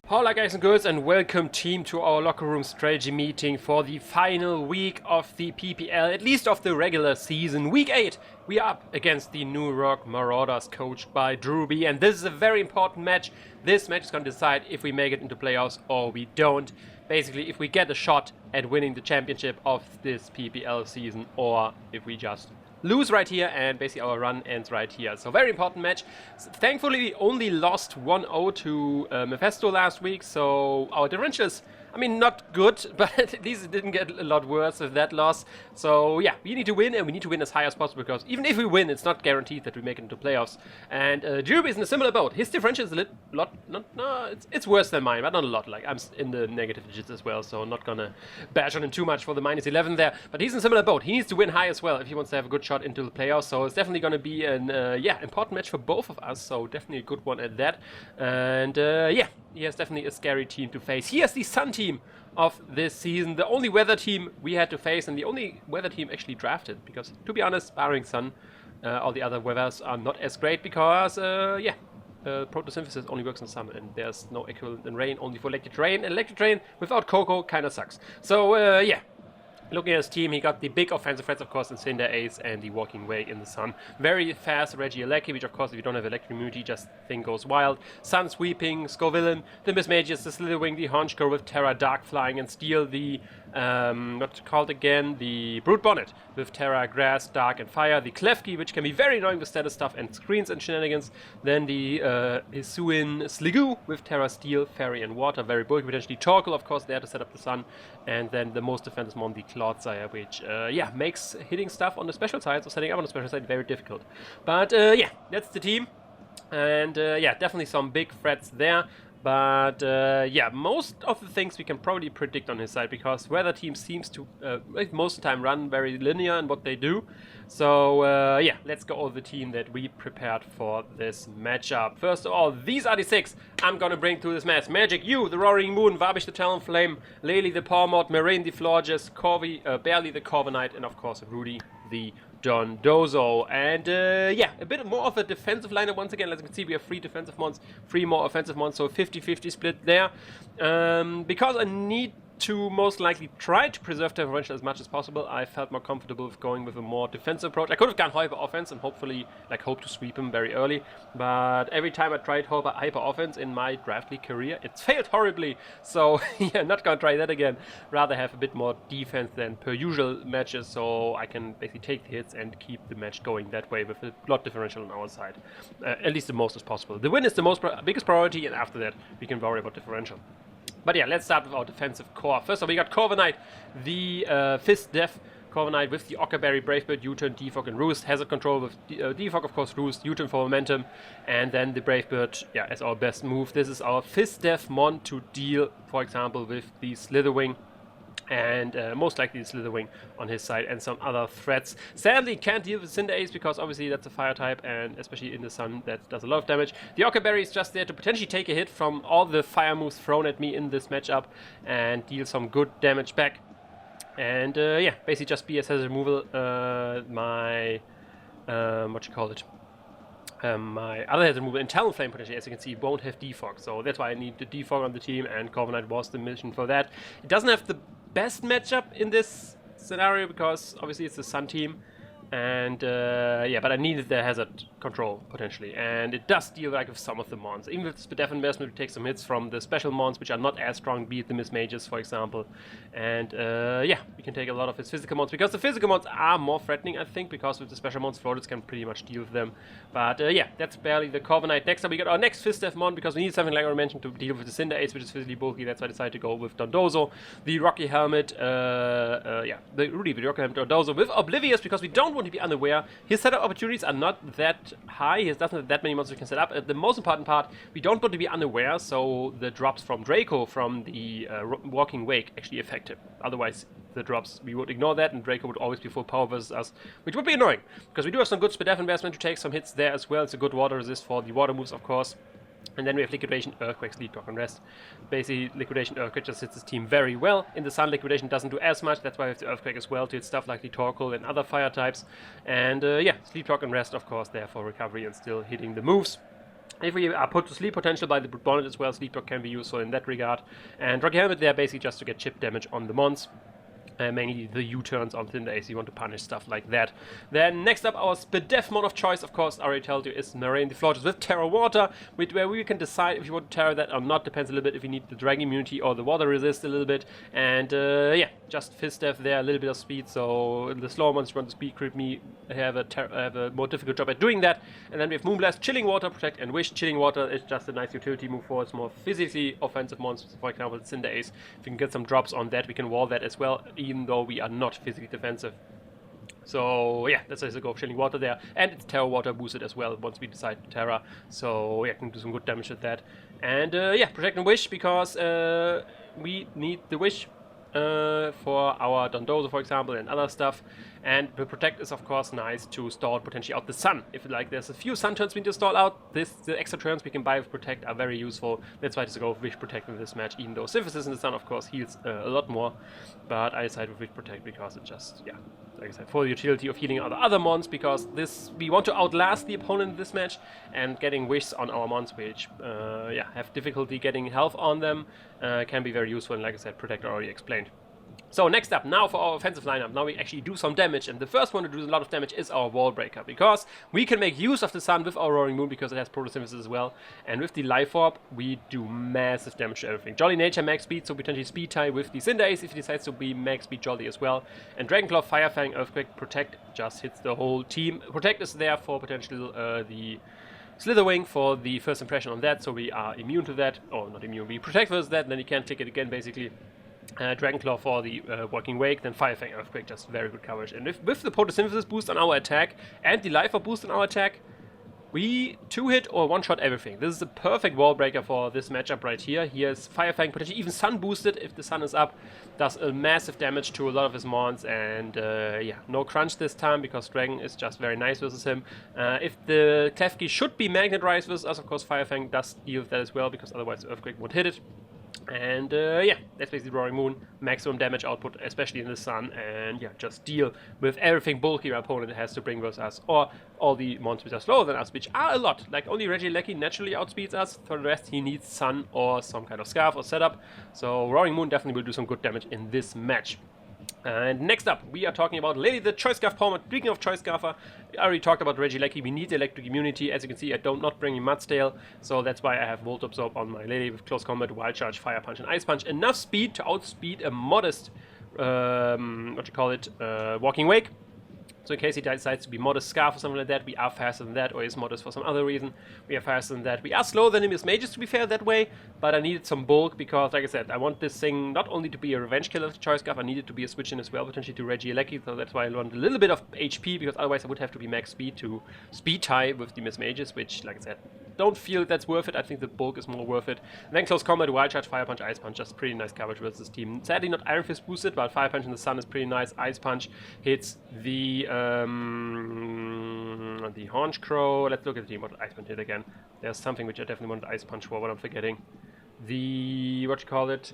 Hola guys and girls, and welcome team to our locker room strategy meeting for the final week of the PPL, at least of the regular season. Week 8, we are up against the New York Marauders coached by Drewby, and this is a very important match. This match is going to decide if we make it into playoffs or we don't. Basically, if we get a shot at winning the championship of this PPL season, or if we just lose right here, and basically our run ends right here. So very important match. Thankfully, we only lost 1-0 to Mephisto last week, so our differential is, I mean, not good, but at least it didn't get a lot worse with that loss. So yeah, we need to win, and we need to win as high as possible, because even if we win, it's not guaranteed that we make it into playoffs. And Drewby is in a similar boat. His differential is a lot, it's worse than mine, but not a lot. Like, I'm in the negative digits as well, so I'm not gonna bash on him too much for the -11 there. But he's in a similar boat. He needs to win high as well if he wants to have a good shot into the playoffs. So it's definitely gonna be an important match for both of us. So definitely a good one at that. And yeah, he has definitely a scary team to face. He has the Sun team of this season, the only weather team we had to face, and the only weather team actually drafted, because to be honest, barring Sun, all the other weathers are not as great, because photosynthesis only works in summer, and there's no equivalent in rain, only for electric rain, and electric rain without Coco kind of sucks. So yeah, looking at his team, he got the big offensive threats, of course, in Cinder Ace and the Walking Wake in the Sun. Very fast Regieleki, which, of course, if you don't have electric immunity, just thing goes wild. Sun Sweeping, Scovillain, the Mismagius, the Slitherwing, the Honchkrow with Terra, Dark Flying, and Steel, the, what's it called again? The Brute Bonnet with Terra, Grass, Dark, and Fire. The Klefki, which can be very annoying with status stuff and screens and shenanigans. Then the Hisuian Sliggoo with Terra, Steel, Fairy, and Water. Very bulky, potentially Torkoal, of course, there to set up the Sun. And then the most defensive mon, the Clodsire, which, yeah, makes hitting stuff on the special side, or setting up on the special side, very difficult. But, yeah, that's the team. And, yeah, definitely some big threats there. But, yeah, most of the things we can probably predict on his side, because weather team seems to, most of the time, run very linear in what they do. So, yeah, let's go over the team that we prepared for this matchup. First of all, these are the 6 I'm gonna bring to this match. Magic, you, the Roaring Moon, Varbish the Talonflame, Lely the Pawmod, Marine the Florges, Corvi, Barely the Corviknight, and of course Rudy the Dondozo. And yeah, a bit more of a defensive lineup once again. As you can see, we have 3 defensive mons, 3 more offensive mons, so 50-50 split there. Because I need to most likely try to preserve differential as much as possible, I felt more comfortable with going with a more defensive approach. I could have gone hyper offense and hopefully hope to sweep him very early, but every time I tried hyper offense in my draft league career, it's failed horribly. So yeah, not gonna try that again. Rather have a bit more defense than per usual matches, so I can basically take the hits and keep the match going that way with a lot differential on our side, at least the most as possible. The win is the biggest priority, and after that we can worry about differential. But yeah, let's start with our defensive core. First of all, we got Corviknight, the Fist Def Corviknight with the Ockerberry, Bravebird, U-turn, Defog, and Roost. Hazard control with Defog, of course, Roost, U-turn for momentum, and then the Bravebird, yeah, as our best move. This is our Fist Def mon to deal, for example, with the Slitherwing. And most likely the Slitherwing on his side, and some other threats. Sadly, can't deal with Cinder Ace, because obviously that's a fire type, and especially in the Sun, that does a lot of damage. The Ockerberry is just there to potentially take a hit from all the fire moves thrown at me in this matchup, and deal some good damage back. And yeah, basically just BS has removal. My other hazard removal in Talonflame potentially, as you can see, won't have defog, so that's why I need the defog on the team, and Corviknight was the mission for that. It doesn't have the best matchup in this scenario, because obviously it's the Sun team, and yeah, but I needed the hazard control potentially, and it does deal with some of the mons. Even with the Def investment, we take some hits from the special mons, which are not as strong, be it the Mismagius, for example. And yeah, we can take a lot of his physical mons, because the physical mons are more threatening, I think, because with the special mons, floaters can pretty much deal with them. But yeah, that's barely the Corviknight. Next up, we got our next Fist Def mon, because we need something, like I mentioned, to deal with the Cinder Ace, which is physically bulky. That's why I decided to go with Dondozo, the Rocky Helmet, yeah, the Rudy with the Rocky Helmet, Dondozo with Oblivious, because we don't want to be unaware. His setup opportunities are not that high. He doesn't have that many monsters we can set up. The most important part, we don't want to be unaware, so the drops from Draco from the Walking Wake actually affect him. Otherwise, the drops, we would ignore that, and Draco would always be full power versus us, which would be annoying, because we do have some good Spidef investment to take some hits there as well. It's a good water resist for the water moves, of course. And then we have Liquidation, Earthquake, Sleepwalk, and Rest. Basically, Liquidation, Earthquake just hits his team very well. In the Sun, Liquidation doesn't do as much. That's why we have the Earthquake as well to hit stuff like the Torkoal and other fire types. And yeah, Sleepwalk and Rest, of course, there for recovery and still hitting the moves. If we are put to sleep potential by the Brute Bonnet as well, Sleep Dog can be useful in that regard. And Rocky Helmet there basically just to get chip damage on the mons. Mainly the U-turns on Thin Ace, you want to punish stuff like that. Then next up, our Spadef mod of choice, of course, I already told you, is Moraine the Fortress with Terra Water, where we can decide if you want to Terra that or not. Depends a little bit if you need the Dragon immunity or the Water resist a little bit. And yeah, just Fizdef there, a little bit of speed, so the slower ones want to speed creep me have a more difficult job at doing that. And then we have Moonblast, Chilling Water, Protect and Wish. Chilling Water is just a nice utility move for its more physically offensive monsters, for example, Cinder Ace. If we can get some drops on that, we can wall that as well, even though we are not physically defensive. So yeah, that's a go of Chilling Water there. And it's Terra Water boosted as well once we decide to Terra. So yeah, can do some good damage with that. And yeah, Protect and Wish, because we need the Wish for our Dondozo, for example, and other stuff. And the Protect is of course nice to stall potentially out the Sun. If like there's a few Sun turns we need to stall out, the extra turns we can buy with Protect are very useful. That's why I just go with Wish Protect in this match, even though Synthesis in the Sun of course heals a lot more. But I decided with Wish Protect because it just, yeah, like I said, for the utility of healing other mons, because this we want to outlast the opponent in this match, and getting Wishes on our mons which yeah, have difficulty getting health on them can be very useful, and like I said, Protect I already explained. So next up, now for our offensive lineup, now we actually do some damage, and the first one to do a lot of damage is our Wall Breaker, because we can make use of the Sun with our Roaring Moon, because it has Photosynthesis as well, and with the Life Orb, we do massive damage to everything. Jolly Nature max speed, so potentially speed tie with the Cinder Ace if he decides to be max speed Jolly as well, and Dragonclaw, Fire Fang, Earthquake, Protect just hits the whole team. Protect is there for potential the Slitherwing for the first impression on that, so we are immune to that, or not immune, we protect versus that, and then you can't click it again basically. Dragonclaw for the Walking Wake, then Fire Fang, Earthquake, just very good coverage. And with the Photosynthesis boost on our attack and the Life Orb boost on our attack, we 2-hit or one-shot everything. This is a perfect wall breaker for this matchup right here. He has Fire Fang, potentially even Sun boosted if the Sun is up, does a massive damage to a lot of his mons, and yeah, no crunch this time because Dragon is just very nice versus him. If the Klefki should be Magnet Rise versus us, of course Fire Fang does deal with that as well, because otherwise Earthquake won't hit it. And yeah, that's basically Roaring Moon, maximum damage output, especially in the Sun, and yeah, just deal with everything bulky our opponent has to bring versus us, or all the monsters which are slower than us, which are a lot. Like only Regieleki naturally outspeeds us, for the rest he needs Sun or some kind of Scarf or setup, so Roaring Moon definitely will do some good damage in this match. And next up, we are talking about Lady the Choice Scarf Palmer. Speaking of Choice Scarfer, I already talked about Regieleki. We need electric immunity. As you can see, I don't not bring in Mudstale, so that's why I have Volt Absorb on my Lady with Close Combat, Wild Charge, Fire Punch, and Ice Punch. Enough speed to outspeed a modest, Walking Wake. So in case he decides to be modest Scarf or something like that, we are faster than that, or is modest for some other reason, we are faster than that. We are slower than him as mages, to be fair, that way, but I needed some bulk because, like I said, I want this thing not only to be a revenge killer of Choice Scarf, I needed to be a switch in as well, potentially to Regieleki, so that's why I want a little bit of HP, because otherwise I would have to be max speed to speed tie with the Miss Mages, which, like I said, don't feel that's worth it. I think the bulk is more worth it. And then Close Combat, Wild Charge, Fire Punch, Ice Punch, just pretty nice coverage versus this team. Sadly not Iron Fist boosted, but Fire Punch in the Sun is pretty nice. Ice Punch hits the Haunch Crow. Let's look at the team. What Ice Punch hit again? There's something which I definitely wanted Ice Punch for, but I'm forgetting. The, what you call it?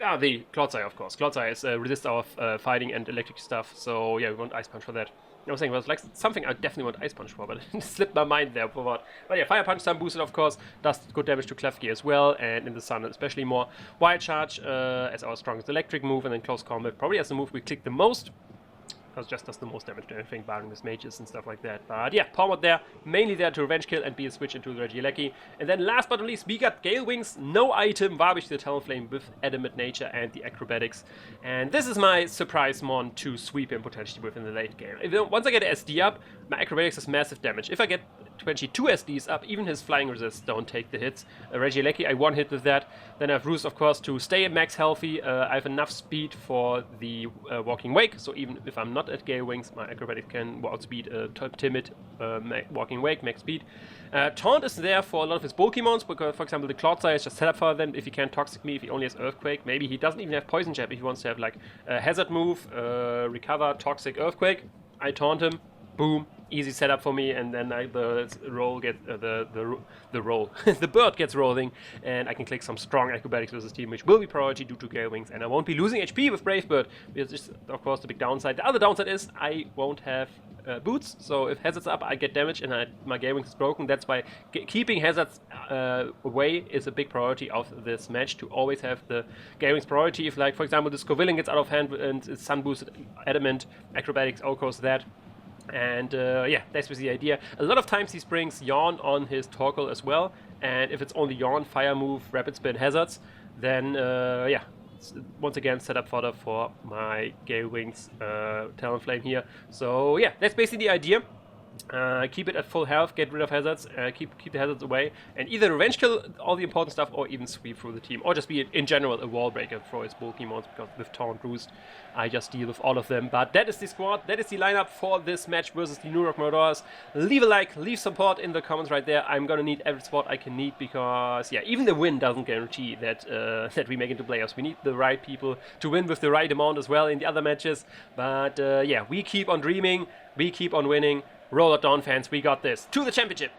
Ah, the Clodsire, of course. Clodsire is resist our fighting and electric stuff, so yeah, we want Ice Punch for that. I was saying, well, it's like something I definitely want Ice Punch for, but it slipped my mind there for what. But yeah, Fire Punch, Sun boosted, of course, does good damage to Klefki as well, and in the Sun especially more. Wild Charge as our strongest electric move, and then Close Combat probably as the move we click the most, because it just does the most damage to anything, barring with mages and stuff like that. But yeah, Palmer there, mainly there to revenge kill and be a switch into the Regieleki. And then last but not least, we got Gale Wings, no item, Warwish the Talonflame with Adamant Nature and the Acrobatics. And this is my surprise mon to sweep him potentially within the late game. Once I get SD up, my Acrobatics does massive damage. If I get 22 SDs up, even his flying resists don't take the hits. Regieleki, I one hit with that. Then I have Roost, of course, to stay at max healthy. I have enough speed for the Walking Wake, so even if I'm not at Gale Wings, my Acrobatic can outspeed a timid Walking Wake, max speed. Taunt is there for a lot of his bulky mons, because, for example, the Clodsire is just set up for them. If he can't Toxic me, if he only has Earthquake, maybe he doesn't even have Poison Jab if he wants to have like a Hazard move, Recover, Toxic, Earthquake. I taunt him, boom, easy setup for me, and then the roll gets the bird gets rolling, and I can click some strong Acrobatics versus team, which will be priority due to Gale Wings, and I won't be losing HP with Brave Bird, which is of course the big downside. The other downside is I won't have boots, so if Hazard's up, I get damage and my Gale Wings is broken. That's why keeping Hazard's away is a big priority of this match, to always have the Gale Wings priority. If, like, for example, this Scovillain gets out of hand and it's Sun boosted Adamant, Acrobatics outcourse that. And yeah, that's the idea. A lot of times he brings Yawn on his Torkoal as well, and if it's only Yawn, Fire Move, Rapid Spin, Hazards, then yeah, once again setup fodder for my Gale Wings Talonflame here. So yeah, that's basically the idea. Keep it at full health, get rid of hazards, keep the hazards away, and either revenge kill all the important stuff or even sweep through the team, or just be in general a wall breaker for his bulky mons, because with Taunt Roost I just deal with all of them. But that is the squad, that is the lineup for this match versus the New Rock Marauders. Leave a like, leave support in the comments right there. I'm gonna need every support I can need, because yeah, even the win doesn't guarantee that that we make it to playoffs. We need the right people to win with the right amount as well in the other matches. But yeah, we keep on dreaming, we keep on winning. Roll it down, fans, we got this. To the championship!